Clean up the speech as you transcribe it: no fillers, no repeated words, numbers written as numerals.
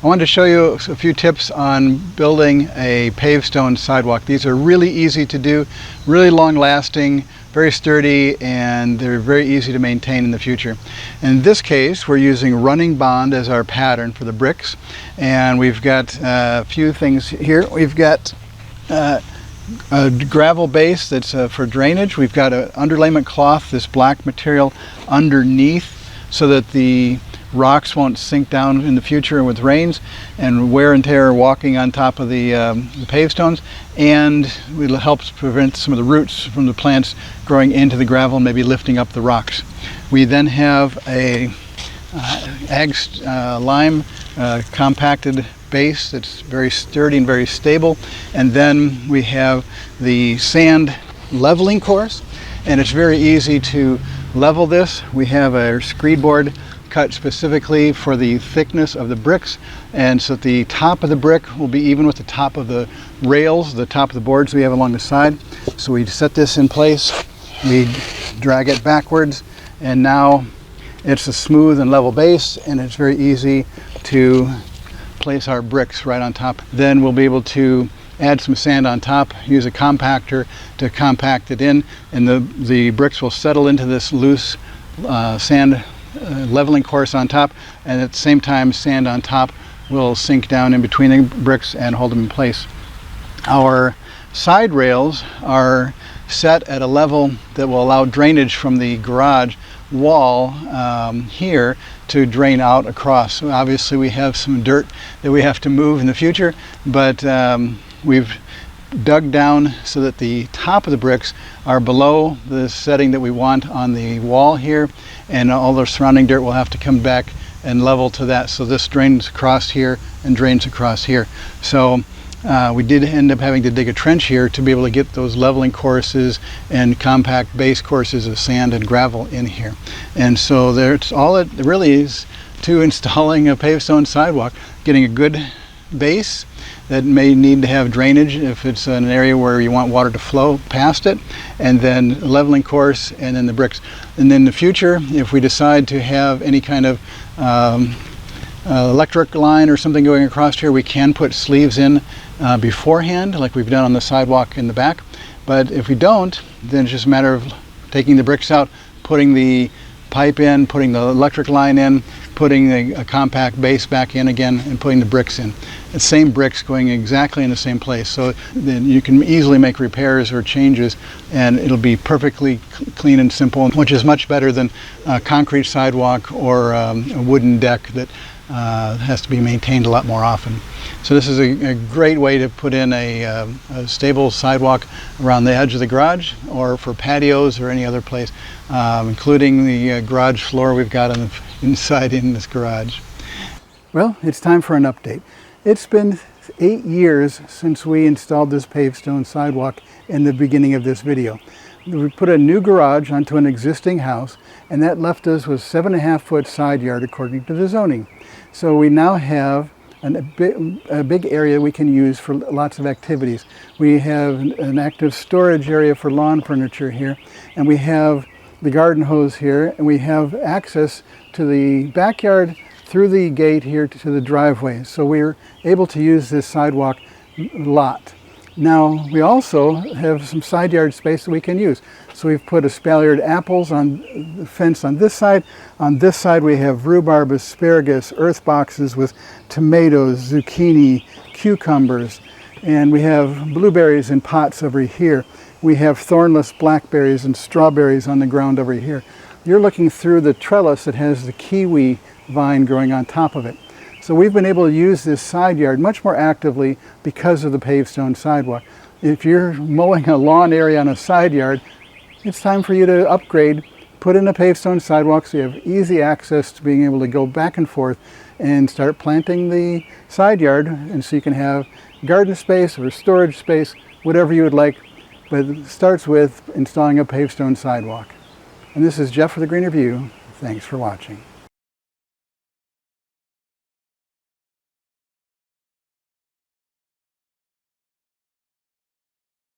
I wanted to show you a few tips on building a paved stone sidewalk. These are really easy to do, really long lasting, very sturdy, and they're very easy to maintain in the future. In this case, we're using running bond as our pattern for the bricks, and we've got a few things here. We've got a gravel base that's for drainage. We've got an underlayment cloth, this black material underneath, so that the rocks won't sink down in the future with rains and wear and tear walking on top of the paved stones, and it helps prevent some of the roots from the plants growing into the gravel and maybe lifting up the rocks. We then have a lime compacted base that's very sturdy and very stable, and then we have the sand leveling course, and it's very easy to level this. We have a screed board cut specifically for the thickness of the bricks, and so that the top of the brick will be even with the top of the rails, the top of the boards we have along the side. So we set this in place, we drag it backwards, and now it's a smooth and level base, and it's very easy to place our bricks right on top. Then we'll be able to add some sand on top, use a compactor to compact it in, and the bricks will settle into this loose sand leveling course on top, and at the same time sand on top will sink down in between the bricks and hold them in place. Our side rails are set at a level that will allow drainage from the garage wall here to drain out across. So obviously we have some dirt that we have to move in the future, but we've dug down so that the top of the bricks are below the setting that we want on the wall here, and all the surrounding dirt will have to come back and level to that. So this drains across here and drains across here. So we did end up having to dig a trench here to be able to get those leveling courses and compact base courses of sand and gravel in here. And so that's all it really is to installing a paved stone sidewalk: getting a good base that may need to have drainage if it's an area where you want water to flow past it, and then leveling course, and then the bricks. And then in the future, if we decide to have any kind of electric line or something going across here, we can put sleeves in beforehand, like we've done on the sidewalk in the back. But if we don't, then it's just a matter of taking the bricks out, putting the pipe in, putting the electric line in, putting a compact base back in again, and putting the bricks in. The same bricks going exactly in the same place. So then you can easily make repairs or changes, and it'll be perfectly clean and simple, which is much better than a concrete sidewalk or a wooden deck that has to be maintained a lot more often. So this is a great way to put in a stable sidewalk around the edge of the garage, or for patios or any other place, including the garage floor we've got on the inside in this garage. Well, it's time for an update. It's been 8 years since we installed this paved stone sidewalk in the beginning of this video. We put a new garage onto an existing house, and that left us with 7.5 foot side yard according to the zoning. So we now have a big area we can use for lots of activities. We have an active storage area for lawn furniture here, and we have the garden hose here, and we have access to the backyard through the gate here to the driveway. So we're able to use this sidewalk a lot. Now we also have some side yard space that we can use. So we've put espaliered apples on the fence on this side. On this side we have rhubarb, asparagus, earth boxes with tomatoes, zucchini, cucumbers, and we have blueberries in pots over here. We have thornless blackberries and strawberries on the ground over here. You're looking through the trellis that has the kiwi vine growing on top of it. So we've been able to use this side yard much more actively because of the paved stone sidewalk. If you're mowing a lawn area on a side yard, it's time for you to upgrade, put in a paved stone sidewalk so you have easy access to being able to go back and forth and start planting the side yard, and so you can have garden space or storage space, whatever you would like, but it starts with installing a paved stone sidewalk. And this is Jeff for The Greener View. Thanks for watching.